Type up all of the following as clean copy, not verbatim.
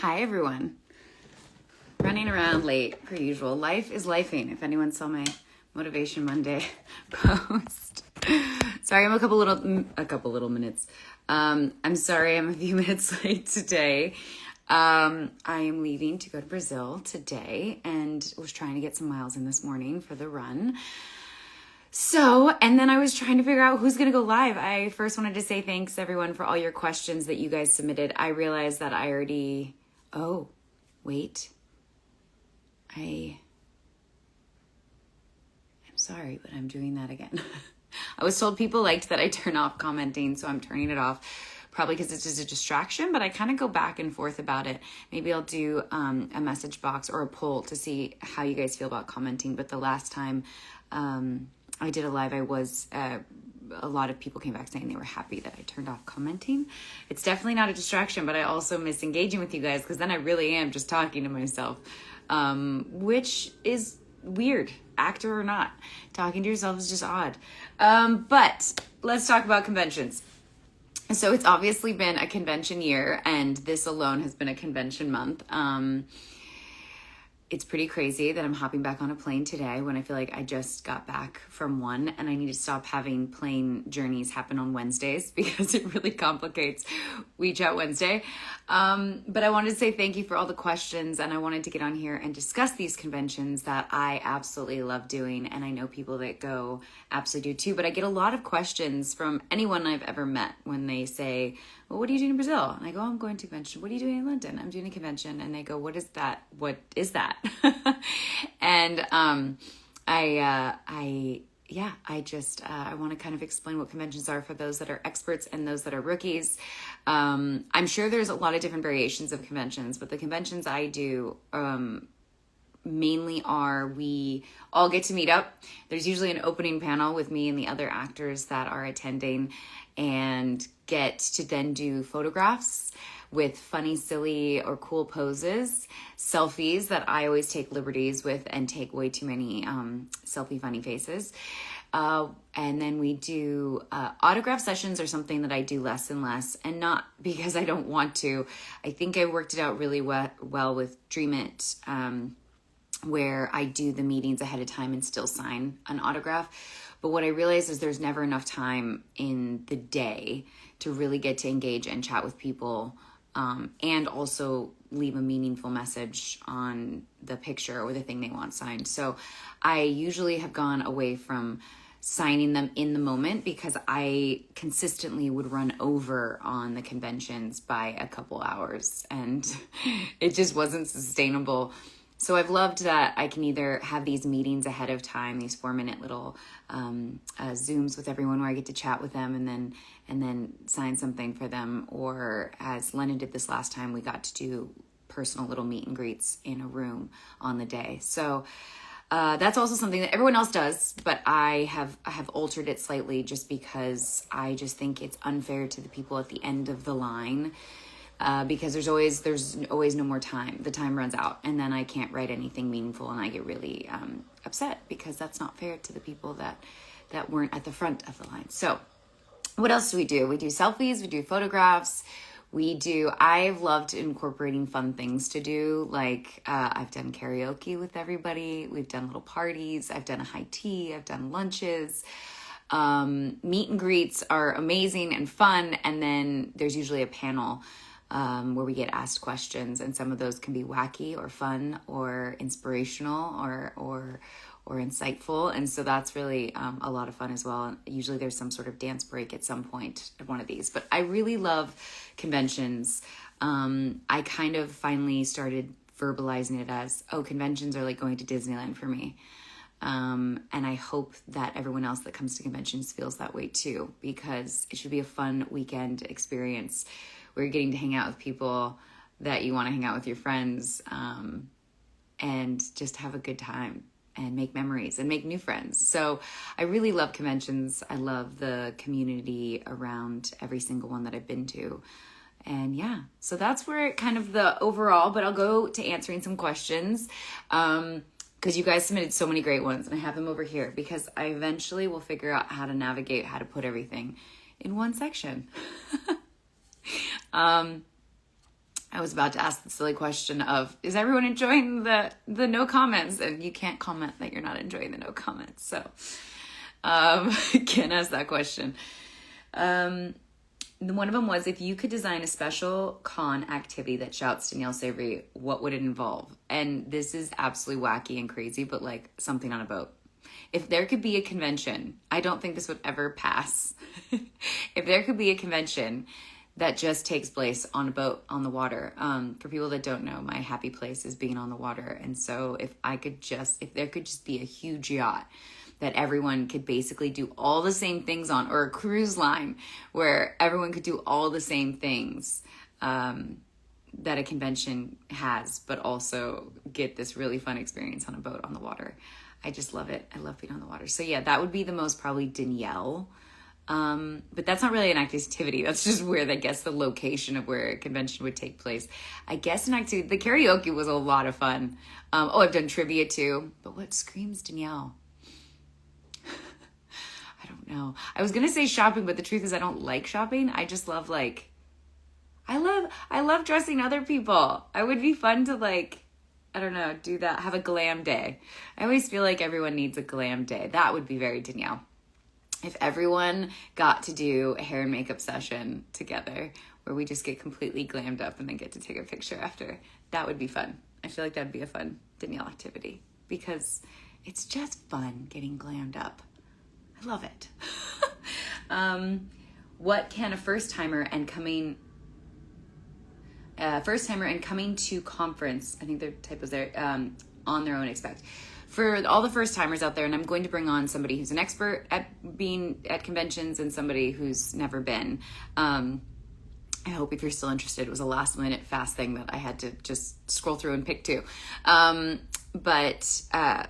Hi, everyone. Running around late, per usual. Life is lifing, if anyone saw my Motivation Monday post. Sorry, I'm a couple little minutes. I'm sorry I'm a few minutes late today. I am leaving to go to Brazil today and was trying to get some miles in this morning for the run. So, and then I was trying to figure out who's going to go live. I first wanted to say thanks, everyone, for all your questions that you guys submitted. I realized that I already... Oh, wait. I'm sorry, but I'm doing that again. I was told people liked that I turn off commenting, so I'm turning it off. Probably because it's just a distraction, but I kind of go back and forth about it. Maybe I'll do a message box or a poll to see how you guys feel about commenting. But the last time I did a live, a lot of people came back saying they were happy that I turned off commenting. It's definitely not a distraction, but I also miss engaging with you guys because then I really am just talking to myself, which is weird, actor or not. Talking to yourself is just odd. But let's talk about conventions. So it's obviously been a convention year, and this alone has been a convention month. It's pretty crazy that I'm hopping back on a plane today when I feel like I just got back from one, and I need to stop having plane journeys happen on Wednesdays because it really complicates WeChat Wednesday. But I wanted to say thank you for all the questions, and I wanted to get on here and discuss these conventions that I absolutely love doing, and I know people that go absolutely do too. But I get a lot of questions from anyone I've ever met when they say, well, what are you doing in Brazil? And I go, I'm going to a convention. What are you doing in London? I'm doing a convention. And they go, what is that? What is that? And I want to kind of explain what conventions are for those that are experts and those that are rookies. I'm sure there's a lot of different variations of conventions, but the conventions I do mainly are we all get to meet up. There's usually an opening panel with me and the other actors that are attending and get to then do photographs with funny, silly, or cool poses, selfies that I always take liberties with and take way too many selfie funny faces. And then we do autograph sessions are something that I do less and less, and not because I don't want to. I think I worked it out really well with Dream It, where I do the meetings ahead of time and still sign an autograph. But what I realize is there's never enough time in the day to really get to engage and chat with people, and also leave a meaningful message on the picture or the thing they want signed. So I usually have gone away from signing them in the moment because I consistently would run over on the conventions by a couple hours, and it just wasn't sustainable. So I've loved that I can either have these meetings ahead of time, these 4-minute little Zooms with everyone where I get to chat with them and then sign something for them. Or as Lennon did this last time, we got to do personal little meet and greets in a room on the day. So that's also something that everyone else does, but I have altered it slightly just because I just think it's unfair to the people at the end of the line. Because there's always no more time. The time runs out, and then I can't write anything meaningful, and I get really upset because that's not fair to the people that weren't at the front of the line. So what else do? We do selfies, we do photographs, I've loved incorporating fun things to do. Like I've done karaoke with everybody. We've done little parties. I've done a high tea. I've done lunches. Meet and greets are amazing and fun. And then there's usually a panel where we get asked questions, and some of those can be wacky or fun or inspirational or insightful, and so that's really a lot of fun as well. Usually there's some sort of dance break at some point at one of these, but I really love conventions. I kind of finally started verbalizing it as, conventions are like going to Disneyland for me. And I hope that everyone else that comes to conventions feels that way too, because it should be a fun weekend experience where you're getting to hang out with people that you want to hang out with your friends, and just have a good time and make memories and make new friends. So I really love conventions. I love the community around every single one that I've been to. And yeah, so that's where kind of the overall, but I'll go to answering some questions. Because you guys submitted so many great ones, and I have them over here because I eventually will figure out how to navigate, how to put everything in one section. I was about to ask the silly question of, is everyone enjoying the no comments? And you can't comment that you're not enjoying the no comments. So can't ask that question. One of them was, if you could design a special con activity that shouts Danielle Savre, what would it involve? And this is absolutely wacky and crazy, but like something on a boat. If there could be a convention, I don't think this would ever pass. If there could be a convention that just takes place on a boat on the water. For people that don't know, my happy place is being on the water. And so if there could just be a huge yacht that everyone could basically do all the same things on, or a cruise line where everyone could do all the same things that a convention has, but also get this really fun experience on a boat on the water. I just love it. I love being on the water. So yeah, that would be the most probably Danielle. But that's not really an activity. That's just where, I guess, the location of where a convention would take place. I guess an activity, the karaoke was a lot of fun. I've done trivia too. But what screams Danielle? I don't know. I was going to say shopping, but the truth is I don't like shopping. I just love I love dressing other people. I would be fun to I don't know, do that, have a glam day. I always feel like everyone needs a glam day. That would be very Danielle. If everyone got to do a hair and makeup session together where we just get completely glammed up and then get to take a picture after, that would be fun. I feel like that would be a fun Danielle activity because it's just fun getting glammed up. I love it. What can a first-timer and coming to conference, I think the typo's there, on their own expect? For all the first timers out there, and I'm going to bring on somebody who's an expert at being at conventions and somebody who's never been. I hope if you're still interested, it was a last minute fast thing that I had to just scroll through and pick two. But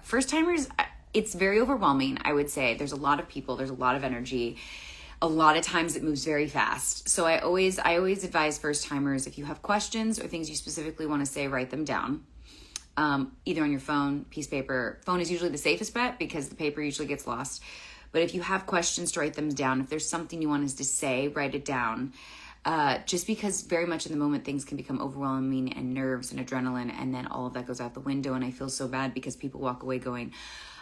first timers, it's very overwhelming. I would say there's a lot of people, there's a lot of energy. A lot of times it moves very fast. So I always advise first timers, if you have questions or things you specifically want to say, write them down. Either on your phone, piece of paper. Phone is usually the safest bet because the paper usually gets lost. But if you have questions, to write them down. If there's something you want us to say, write it down. Just because very much in the moment things can become overwhelming and nerves and adrenaline, and then all of that goes out the window. And I feel so bad because people walk away going,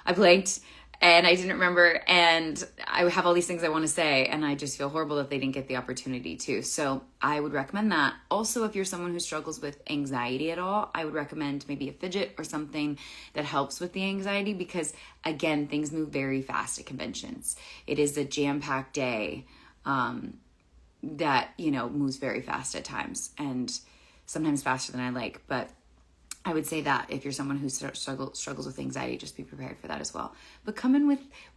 I blanked and I didn't remember, and I have all these things I want to say, and I just feel horrible that they didn't get the opportunity to. So I would recommend that. Also, if you're someone who struggles with anxiety at all, I would recommend maybe a fidget or something that helps with the anxiety because, again, things move very fast at conventions. It is a jam-packed day that, moves very fast at times, and sometimes faster than I like, but I would say that if you're someone who struggles with anxiety, just be prepared for that as well. But come in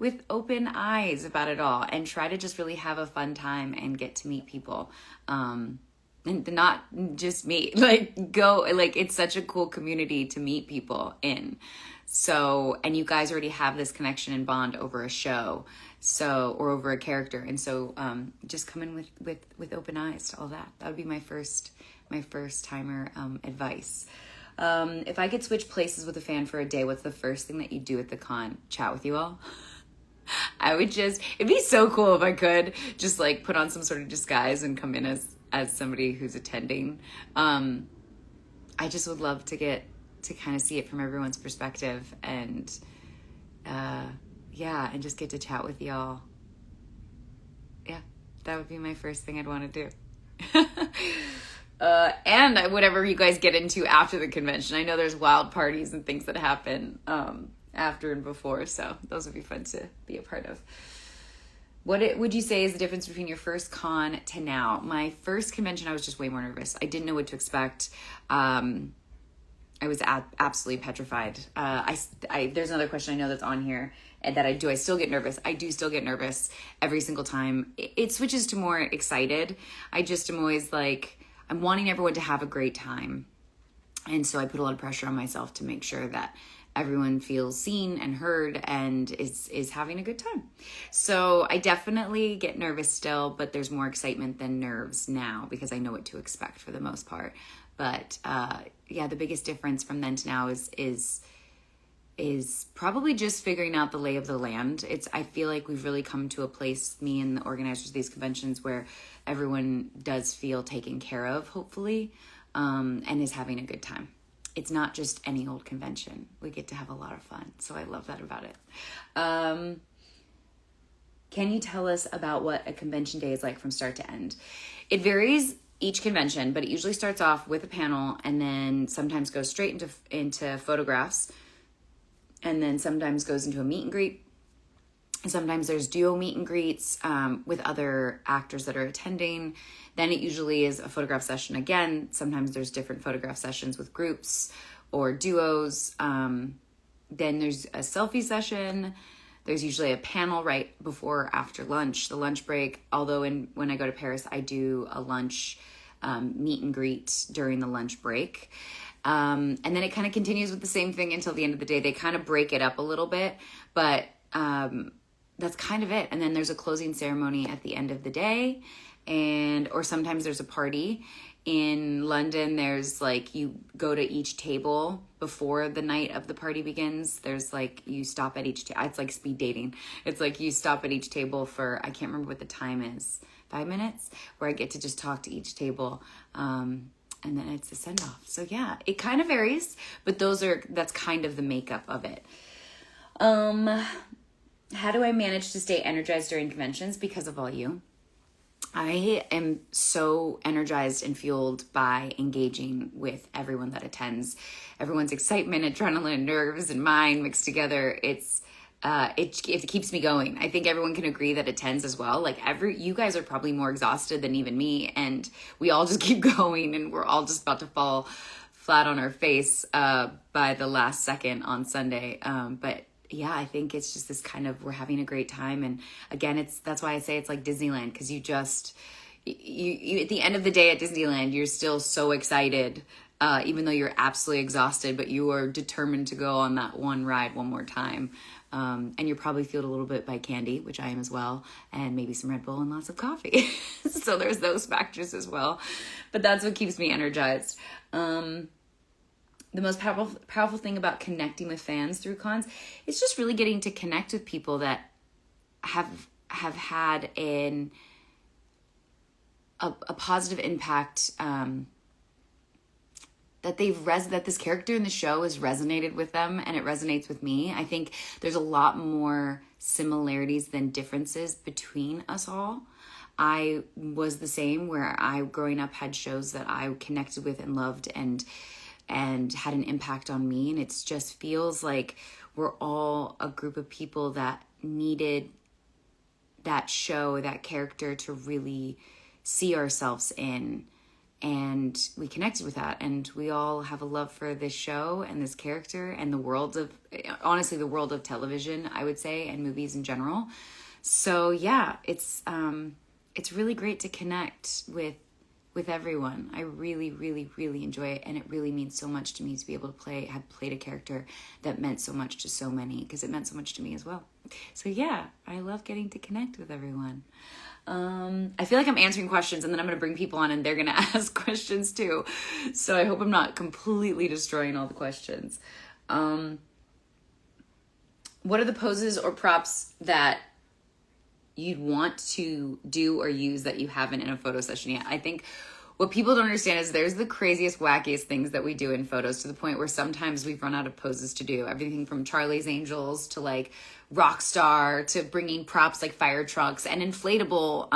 with open eyes about it all and try to just really have a fun time and get to meet people. And not just meet, it's such a cool community to meet people in. So, and you guys already have this connection and bond over a show, or over a character. And so just come in with open eyes to all that. That would be my first timer advice. If I could switch places with a fan for a day, what's the first thing that you do at the con? Chat with you all? It'd be so cool if I could just put on some sort of disguise and come in as somebody who's attending. I just would love to get to kind of see it from everyone's perspective and, and just get to chat with y'all. Yeah, that would be my first thing I'd want to do. And whatever you guys get into after the convention. I know there's wild parties and things that happen after and before, so those would be fun to be a part of. What would you say is the difference between your first con to now? My first convention, I was just way more nervous. I didn't know what to expect. I was absolutely petrified. There's another question I know that's on here and that I still get nervous. I do still get nervous every single time. It switches to more excited. I just am always I'm wanting everyone to have a great time. And so I put a lot of pressure on myself to make sure that everyone feels seen and heard and is having a good time. So I definitely get nervous still, but there's more excitement than nerves now because I know what to expect for the most part. But the biggest difference from then to now is is probably just figuring out the lay of the land. I feel like we've really come to a place, me and the organizers of these conventions, where everyone does feel taken care of, hopefully, and is having a good time. It's not just any old convention. We get to have a lot of fun. So I love that about it. Can you tell us about what a convention day is like from start to end? It varies each convention, but it usually starts off with a panel and then sometimes goes straight into photographs, and then sometimes goes into a meet and greet. And sometimes there's duo meet and greets with other actors that are attending. Then it usually is a photograph session again. Sometimes there's different photograph sessions with groups or duos. Then there's a selfie session. There's usually a panel right before or after lunch, the lunch break. Although when I go to Paris, I do a lunch meet and greet during the lunch break. And then it kind of continues with the same thing until the end of the day. They kind of break it up a little bit, but that's kind of it. And then there's a closing ceremony at the end of the day, or sometimes there's a party. In London, there's like, you go to each table before the night of the party begins. There's like, you stop at each it's like speed dating. It's like you stop at each table for, I can't remember what the time is, 5 minutes, where I get to just talk to each table. And then it's a send-off. So yeah, it kind of varies, but that's kind of the makeup of it. How do I manage to stay energized during conventions? Because of all you. I am so energized and fueled by engaging with everyone that attends. Everyone's excitement, adrenaline, nerves, and mine mixed together. It keeps me going. I think everyone can agree that attends as well. Like you guys are probably more exhausted than even me, and we all just keep going, and we're all just about to fall flat on our face by the last second on Sunday. But yeah, I think it's just this kind of, we're having a great time. And again, that's why I say it's like Disneyland, because you at the end of the day at Disneyland, you're still so excited, even though you're absolutely exhausted, but you are determined to go on that one ride one more time. And you're probably fueled a little bit by candy, which I am as well, and maybe some Red Bull and lots of coffee. So there's those factors as well. But that's what keeps me energized. The most powerful thing about connecting with fans through cons is just really getting to connect with people that have had a positive impact, that that this character in the show has resonated with them, and it resonates with me. I think there's a lot more similarities than differences between us all. I was the same, where I, growing up, had shows that I connected with and loved and had an impact on me. And it just feels like we're all a group of people that needed that show, that character to really see ourselves in. And we connected with that. And we all have a love for this show and this character and the world of television, I would say, and movies in general. So yeah, it's really great to connect with everyone. I really, really, really enjoy it, and it really means so much to me to be able to have played a character that meant so much to so many, because it meant so much to me as well. So yeah, I love getting to connect with everyone. I feel like I'm answering questions, and then I'm going to bring people on and they're going to ask questions too. So I hope I'm not completely destroying all the questions. What are the poses or props that you'd want to do or use that you haven't in a photo session yet? I think what people don't understand is there's the craziest, wackiest things that we do in photos, to the point where sometimes we've run out of poses to do. Everything from Charlie's Angels to like rock star, to bringing props like fire trucks and inflatable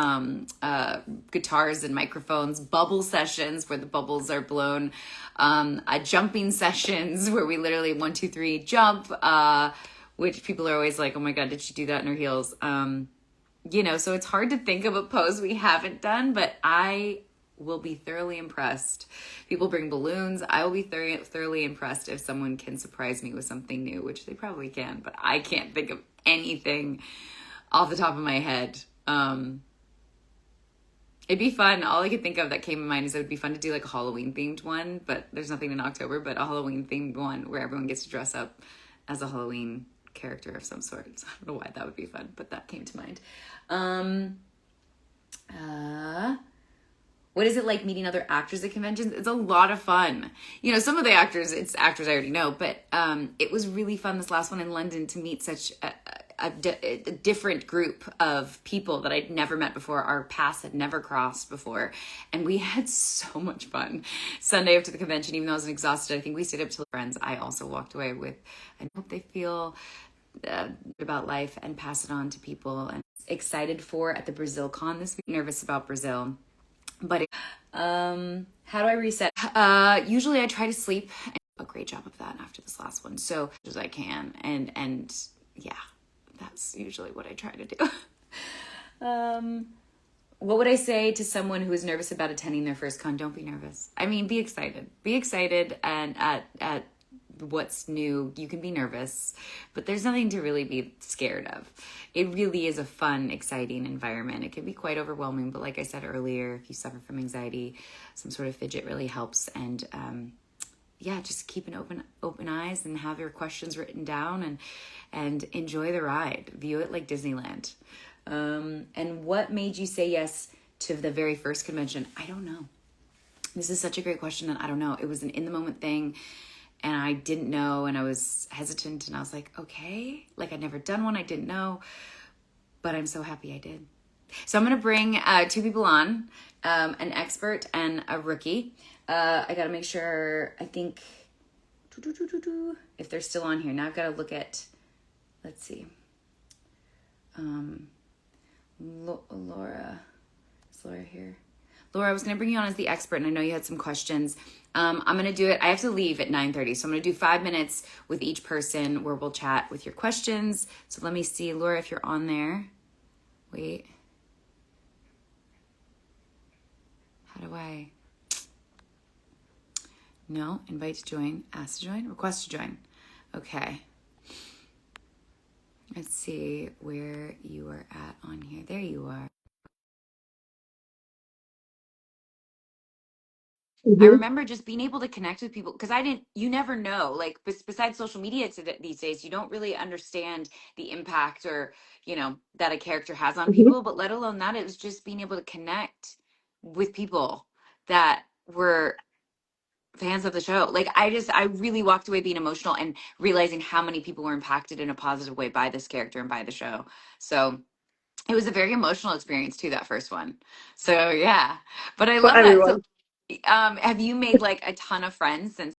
guitars and microphones, bubble sessions where the bubbles are blown, jumping sessions where we literally 1, 2, 3 jump, which people are always like, oh my God, did she do that in her heels? So it's hard to think of a pose we haven't done, but I will be thoroughly impressed. People bring balloons. I will be thoroughly impressed if someone can surprise me with something new, which they probably can, but I can't think of anything off the top of my head. It'd be fun. All I could think of that came to mind is it would be fun to do like a Halloween themed one, but there's nothing in October, but a Halloween themed one where everyone gets to dress up as a Halloween character of some sort. So I don't know why that would be fun, but that came to mind. What is it like meeting other actors at conventions? It's a lot of fun. You know, some of the actors, it's actors I already know, but it was really fun this last one in London to meet such a different group of people that I'd never met before. Our paths had never crossed before. And we had so much fun. Sunday after the convention, even though I was exhausted, I think we stayed up till friends. I also walked away with, I hope they feel about life and pass it on to people. And excited for at the Brazil con this week. Nervous about Brazil. But how do I reset? Usually I try to sleep. I do a great job of that after this last one, so as I can, and yeah, that's usually what I try to do. What would I say to someone who is nervous about attending their first con? Don't be nervous. I mean, be excited. Be excited, and at what's new, you can be nervous, but there's nothing to really be scared of. It really is a fun, exciting environment. It can be quite overwhelming, but like I said earlier, if you suffer from anxiety, some sort of fidget really helps. And yeah, just keep an open eyes and have your questions written down and enjoy the ride. View it like Disneyland. And what made you say yes to the very first convention? I don't know. This is such a great question, and I don't know. It was an in-the-moment thing. And I didn't know, and I was hesitant, and I was like, okay. Like, I'd never done one, I didn't know, but I'm so happy I did. So I'm going to bring two people on, an expert and a rookie. I got to make sure, I think, if they're still on here. Now I've got to look at, let's see. Laura, is Laura here? Laura, I was going to bring you on as the expert, and I know you had some questions. I'm going to do it. I have to leave at 9:30, so I'm going to do 5 minutes with each person where we'll chat with your questions. So let me see, Laura, if you're on there. Wait. How do I? No, invite to join, ask to join, request to join. Okay. Let's see where you are at on here. There you are. I remember just being able to connect with people because you never know, like besides social media these days, you don't really understand the impact or, that a character has on people, but let alone that, it was just being able to connect with people that were fans of the show. Like I really walked away being emotional and realizing how many people were impacted in a positive way by this character and by the show. So it was a very emotional experience too, that first one. So yeah, but I For love that. So everyone. have you made like a ton of friends since